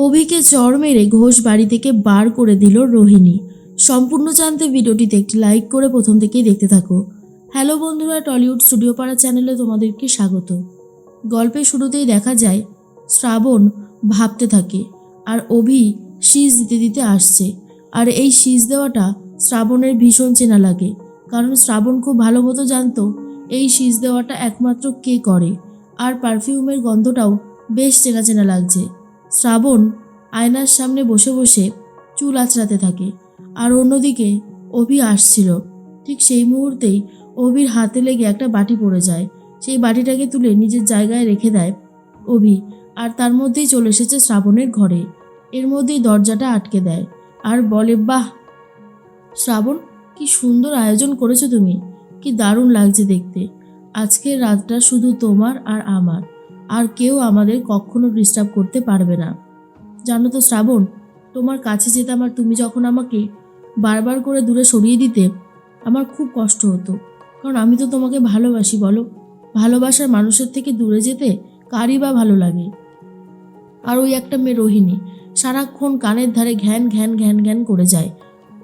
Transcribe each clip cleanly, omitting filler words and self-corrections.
অভিকে চড় মেরে ঘোষ বাড়ি থেকে বার করে দিল রোহিণী। সম্পূর্ণ জানতে ভিডিওটিতে একটি লাইক করে প্রথম থেকেই দেখতে থাকো। হ্যালো বন্ধুরা, টলিউড স্টুডিও পাড়া চ্যানেলে তোমাদেরকে স্বাগত। গল্পের শুরুতেই দেখা যায় শ্রাবণ ভাবতে থাকে আর অভি শীষ দিতে দিতে আসছে। আর এই শীষ দেওয়াটা শ্রাবণের ভীষণ চেনা লাগে, কারণ শ্রাবণ খুব ভালো মতো জানতো এই শীষ দেওয়াটা একমাত্র কে করে। আর পারফিউমের গন্ধটাও বেশ চেনা চেনা লাগছে। শ্রাবণ আয়নার সামনে বসে বসে চুল আঁচড়াতে থাকে, আর অন্যদিকে অভি আসছিল। ঠিক সেই মুহূর্তেই অভির হাতে লেগে একটা বাটি পড়ে যায়। সেই বাটিটাকে তুলে নিজের জায়গায় রেখে দেয় অভি, আর তার মধ্যেই চলে এসেছে শ্রাবণের ঘরে। এর মধ্যেই দরজাটা আটকে দেয় আর বলে, বাহ শ্রাবণ, কি সুন্দর আয়োজন করেছো তুমি, কি দারুণ লাগছে দেখতে। আজকের রাতটা শুধু তোমার আর আমার, আর কেউ আমাদের কখনো ডিস্টার্ব করতে পারবে না। জানো তো শ্রাবণ, তোমার কাছে যেতাম আর তুমি যখন আমাকে বারবার করে দূরে সরিয়ে দিতে আমার খুব কষ্ট হতো, কারণ আমি তো তোমাকে ভালোবাসি। বলো, ভালোবাসার মানুষের থেকে দূরে যেতে কারই বা ভালো লাগে। আর ওই একটা মেয়ে রোহিণী সারাক্ষণ কানের ধারে ঘ্যান ঘ্যান ঘ্যান ঘ্যান করে যায়।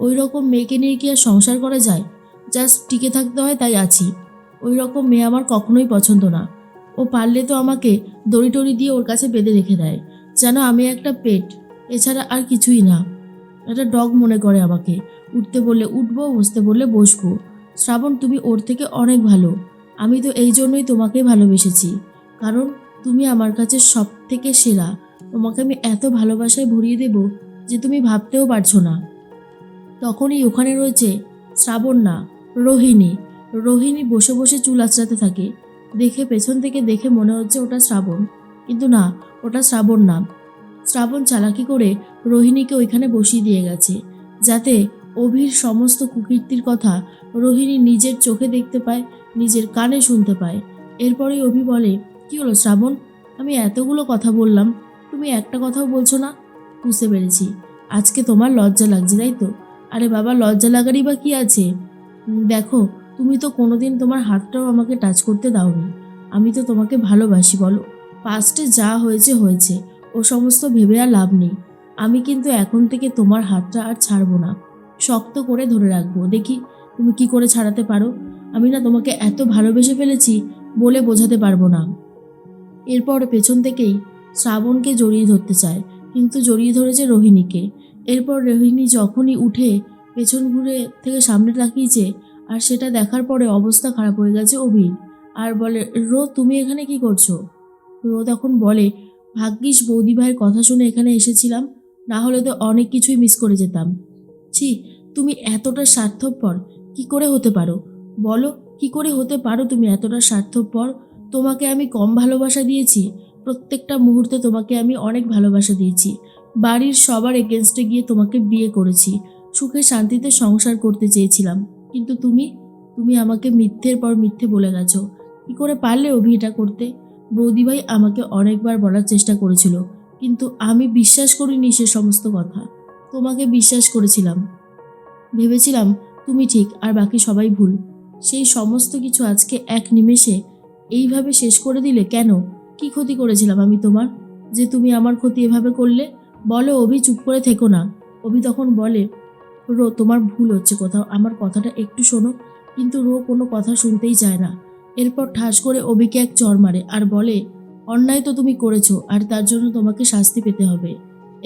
ওই রকম মেয়েকে নিয়ে কি আর সংসার করা যায়? জাস্ট টিকে থাকতে হয়, তাই আছি। ওই রকম মেয়ে আমার কখনোই পছন্দ না। ও পারলে তো আমাকে দড়ি টড়ি দিয়ে ওর কাছে বেঁধে রেখে দেয়, যেন আমি একটা পেট, এছাড়া আর কিছুই না। একটা ডগ মনে করে আমাকে। উঠতে বললে উঠবো, বসতে বললে বসবো। শ্রাবণ, তুমি ওর থেকে অনেক ভালো। আমি তো এই জন্যই তোমাকে ভালোবেসেছি, কারণ তুমি আমার কাছে সব থেকে সেরা। তোমাকে আমি এত ভালোবাসায় ভরিয়ে দেব যে তুমি ভাবতেও পারছো না। তখনই ওখানে রয়েছে শ্রাবণ না, রোহিণী। রোহিণী বসে বসে চুল আঁচড়াতে থাকে। পেছন থেকে দেখে মনে হচ্ছে ওটা শ্রাবণ, কিন্তু না, ওটা শ্রাবণ না। শ্রাবণ চালাকি করে রোহিণীকে ওইখানে বসিয়ে দিয়ে গেছে, যাতে অভির সমস্ত কুকীর্তির কথা রোহিণী নিজের চোখে দেখতে পায়, নিজের কানে শুনতে পায়। এরপরেই অভি বলে, কি হলো শ্রাবণ, আমি এতগুলো কথা বললাম, তুমি একটা কথাও বলছো না। বুঝতে পেরেছি, আজকে তোমার লজ্জা লাগছে, তাই তো? আরে বাবা, লজ্জা লাগারই বা কি আছে? দেখো, তুমি তো কোনোদিন তোমার হাতটাও আমাকে টাচ করতে দাওনি। আমি তো তোমাকে ভালোবাসি। বলো, পাস্টে যা হয়েছে হয়েছে, ও সমস্ত ভেবে আর লাভ নেই। আমি কিন্তু এখন থেকে তোমার হাতটা আর ছাড়বো না, শক্ত করে ধরে রাখবো। দেখি তুমি কি করে ছাড়াতে পারো। আমি না তোমাকে এত ভালোবেসে ফেলেছি, বলে বোঝাতে পারবো না। এরপর পেছন থেকেই শ্রাবণকে জড়িয়ে ধরতে চায়, কিন্তু জড়িয়ে ধরেছে রোহিণীকে। এরপর রোহিণী যখনই উঠে পেছন ঘুরে থেকে সামনে তাকিয়েছে, আর সেটা দেখার পরে অবস্থা খারাপ হয়ে গেছে অভির। আর বলে, রো তুমি এখানে কি করছো? রো তখন বলে, ভাগ্যিস বৌদি ভাইয়ের কথা শুনে এখানে এসেছিলাম, না হলে তো অনেক কিছুই মিস করে যেতাম। ছি, তুমি এতটা স্বার্থপর কি করে হতে পারো? বলো, কি করে হতে পারো তুমি এতটা স্বার্থপর? তোমাকে আমি কম ভালোবাসা দিয়েছি? প্রত্যেকটা মুহূর্তে তোমাকে আমি অনেক ভালোবাসা দিয়েছি। বাড়ির সবার এগেনস্টে গিয়ে তোমাকে বিয়ে করেছি, সুখে শান্তিতে সংসার করতে চেয়েছিলাম, কিন্তু তুমি তুমি আমাকে মিথ্যের পর মিথ্যে বলে গেছো। কি করে পারলে অভি এটা করতে? বৌদিভাই আমাকে অনেকবার বলার চেষ্টা করেছিল, কিন্তু আমি বিশ্বাস করিনি সে সমস্ত কথা। তোমাকে বিশ্বাস করেছিলাম, ভেবেছিলাম তুমি ঠিক আর বাকি সবাই ভুল। সেই সমস্ত কিছু আজকে এক নিমেষে এইভাবে শেষ করে দিলে কেন? কি ক্ষতি করেছিলাম আমি তোমার, যে তুমি আমার ক্ষতি এভাবে করলে? বলো অভি, চুপ করে থেকো না। অভি তখন বলে, রো তোমার ভুল হচ্ছে কোথাও, আমার কথাটা একটু শোনো। কিন্তু রো কোনো কথা শুনতেই চায় না। এরপর ঠাস করে অভিকে এক চড় মারে আর বলে, অন্যায় তো তুমি করেছো, আর তার জন্য তোমাকে শাস্তি পেতে হবে।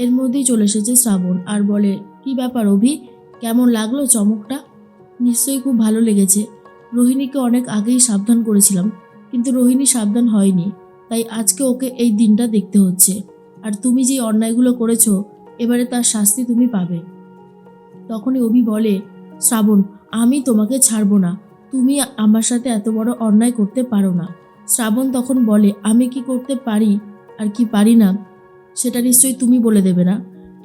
এর মধ্যেই চলে এসেছে শ্রাবণ আর বলে, কি ব্যাপার অভি, কেমন লাগলো চমকটা? নিশ্চয়ই খুব ভালো লেগেছে। রোহিণীকে অনেক আগেই সাবধান করেছিলাম, কিন্তু রোহিণী সাবধান হয়নি, তাই আজকে ওকে এই দিনটা দেখতে হচ্ছে। আর তুমি যে অন্যায়গুলো করেছো, এবারে তার শাস্তি তুমি পাবে। তখনই অভি বলে, শ্রাবণ, আমি তোমাকে ছাড়বো না। তুমি আমার সাথে এত বড় অন্যায় করতে পারো না। শ্রাবণ তখন বলে, আমি কি করতে পারি আর কি পারি না সেটা নিশ্চয়ই তুমি বলে দেবে না।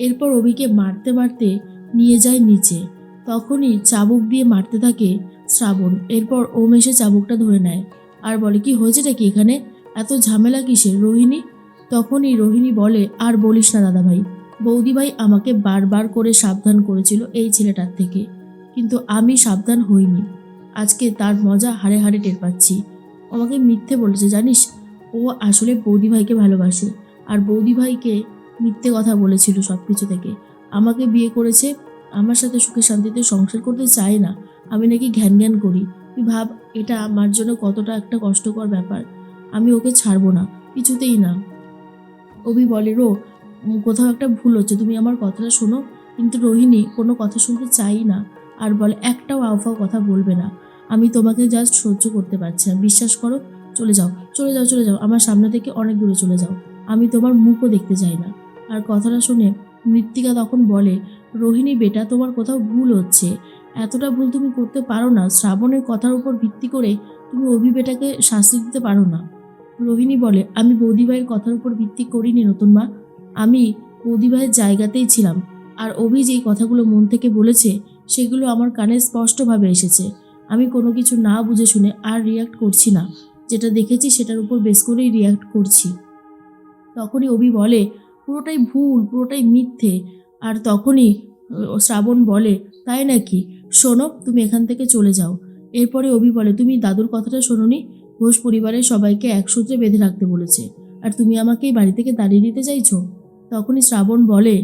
এরপর অভিকে মারতে মারতে নিয়ে যায় নিচে। তখনই চাবুক দিয়ে মারতে থাকে শ্রাবণ। এরপর ওম এসে চাবুকটা ধরে নেয় আর বলে, কি হয়েছেটা কি এখানে, এত ঝামেলা কিসের রোহিণী? তখনই রোহিণী বলে, আর বলিস না দাদাভাই, বৌদিভাই আমাকে বারবার করে সাবধান করেছিল এই ছেলেটার থেকে, কিন্তু আমি সাবধান হইনি। আজকে তার মজা হাড়ে হাড়ে টের পাচ্ছি। আমাকে মিথ্যে বলেছে জানিস, ও আসলে বৌদিভাইকে ভালোবাসে, আর বৌদিভাইকে মিথ্যে কথা বলেছিল সব কিছু থেকে। আমাকে বিয়ে করেছে, আমার সাথে সুখে শান্তিতে সংসার করতে চায় না, আমি নাকি ঘ্যান ঘ্যান করি। তুই ভাব এটা আমার জন্য কতটা একটা কষ্টকর ব্যাপার। আমি ওকে ছাড়বো না, কিছুতেই না। অভি বলে কোথাও একটা ভুল হচ্ছে, তুমি আমার কথাটা শোনো। কিন্তু রোহিণী কোনো কথা শুনতে চাই না আর বলে একটাও আউফাও কথা বলবে না। আমি তোমাকে জাস্ট সহ্য করতে পারছি না, বিশ্বাস করো। চলে যাও, চলে যাও, চলে যাও, আমার সামনে থেকে অনেক দূরে চলে যাও। আমি তোমার মুখও দেখতে চাই না। আর কথাটা শুনে মৃত্তিকা তখন বলে, রোহিণী বেটা, তোমার কোথাও ভুল হচ্ছে। এতটা ভুল তুমি করতে পারো না। শ্রাবণের কথার উপর ভিত্তি করে তুমি অভি বেটাকে শাস্তি দিতে পারো না। রোহিণী বলে, আমি বৌদিভাইয়ের কথার উপর ভিত্তি করিনি নতুন মা, আমি বৌদিভাইয়ের জায়গাতেই ছিলাম। আর অভি যেই কথাগুলো মন থেকে বলেছে সেগুলো আমার কানে স্পষ্টভাবে এসেছে। আমি কোনো কিছু না বুঝে শুনে আর রিয়াক্ট করছি না, যেটা দেখেছি সেটার উপর বেস করেই রিয়াক্ট করছি। তখনই অভি বলে, পুরোটাই ভুল, পুরোটাই মিথ্যে। আর তখনই শ্রাবণ বলে, তাই নাকি? শোনো, তুমি এখান থেকে চলে যাও। এরপরে অভি বলে, তুমি দাদুর কথাটা শোনোনি? ঘোষ পরিবারের সবাইকে এক সূত্রে বেঁধে রাখতে বলেছে, আর তুমি আমাকে এই বাড়ি থেকে তাড়িয়ে দিতে চাইছো? তখনই শ্রাবণ বলে,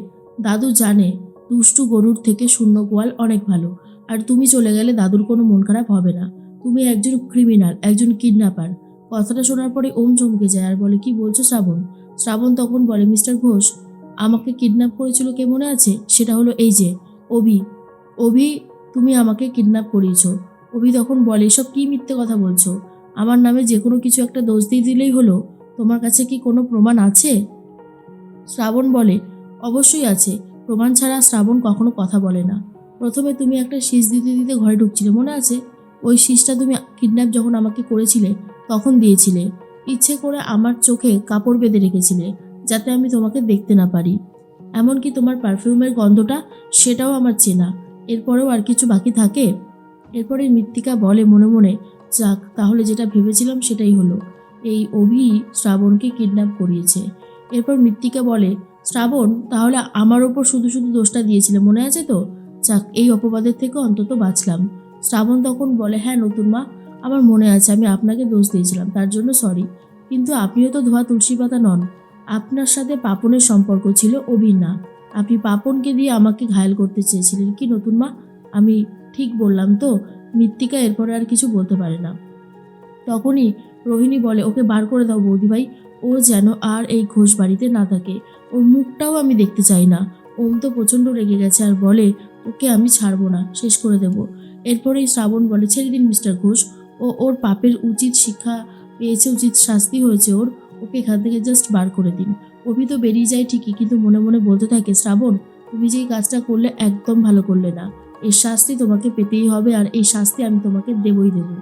দাদু জানে দুষ্টু গরুর থেকে শূন্য গোয়াল অনেক ভালো, আর তুমি চলে গেলে দাদুর কোনো মন খারাপ হবে না। তুমি একজন ক্রিমিনাল, একজন কিডন্যাপার। কথাটা শোনার পরে ওম চমকে যায় আর বলে, কি বলছো শ্রাবণ? শ্রাবণ তখন বলে, মিস্টার ঘোষ, আমাকে কিডন্যাপ করেছিল কে মনে আছে? সেটা হলো এই যে অভি। অভি, তুমি আমাকে কিডন্যাপ করিয়েছো। অভি তখন বলে, এসব কি মিথ্যে কথা বলছো? আমার নামে যে কোনো কিছু একটা দোষ দিয়ে দিলেই হলো। তোমার কাছে কি কোনো প্রমাণ আছে? শ্রাবণ বলে, অবশ্যই আছে। প্রমাণ ছাড়া শ্রাবণ কখনো কথা বলে না। প্রথমে তুমি একটা শীষ দিতে দিতে ঘরে ঢুকছিলে, মনে আছে? ওই শীষটা তুমি কিডন্যাপ যখন আমাকে করেছিলে তখন দিয়েছিলে। ইচ্ছে করে আমার চোখে কাপড় বেঁধে রেখেছিলে যাতে আমি তোমাকে দেখতে না পারি। এমনকি তোমার পারফিউমের গন্ধটা, সেটাও আমার চেনা। এরপরেও আর কিছু বাকি থাকে? এরপরে মৃত্তিকা বলে মনে মনে, যাক, তাহলে যেটা ভেবেছিলাম সেটাই হলো। এই অভি শ্রাবণকে কিডন্যাপ করিয়েছে। এরপর মৃত্তিকা বলে, শ্রাবণ, তাহলে আমার ওপর শুধু শুধু দোষটা দিয়েছিলে, মনে আছে তো? যাক, এই অপবাদের থেকে অন্তত বাঁচলাম। শ্রাবণ তখন বলে, হ্যাঁ নতুন মা, আমার মনে আছে আমি আপনাকে দোষ দিয়েছিলাম, তার জন্য সরি। কিন্তু আপনিও তো ধোয়া তুলসী পাতা নন। আপনার সাথে পাপনের সম্পর্ক ছিল, অভির না। আপনি পাপনকে দিয়ে আমাকে ঘায়েল করতে চেয়েছিলেন কি নতুন মা? আমি ঠিক বললাম তো? মৃত্তিকা এরপরে আর কিছু বলতে পারে না। তখনই রোহিণী বলে, ওকে বার করে দাও বৌদিভাই, ও যেন আর এই ঘোষ বাড়িতে না থাকে। ওর মুখটাও আমি দেখতে চাই না। ওম তো প্রচণ্ড রেগে গেছে আর বলে, ওকে আমি ছাড়বো না, শেষ করে দেব। এরপরেই শ্রাবণ বলে, ছেড়ে দিন মিস্টার ঘোষ, ও ওর পাপের উচিত শিক্ষা পেয়েছে, উচিত শাস্তি হয়েছে ওর। ওকে এখান থেকে জাস্ট বার করে দিন। অভি তো বেরিয়ে যায় ঠিকই, কিন্তু মনে মনে বলতে থাকে, শ্রাবণ, তুমি যেই কাজটা করলে একদম ভালো করলে না। এর শাস্তি তোমাকে পেতেই হবে, আর এই শাস্তি আমি তোমাকে দেবই দেবো।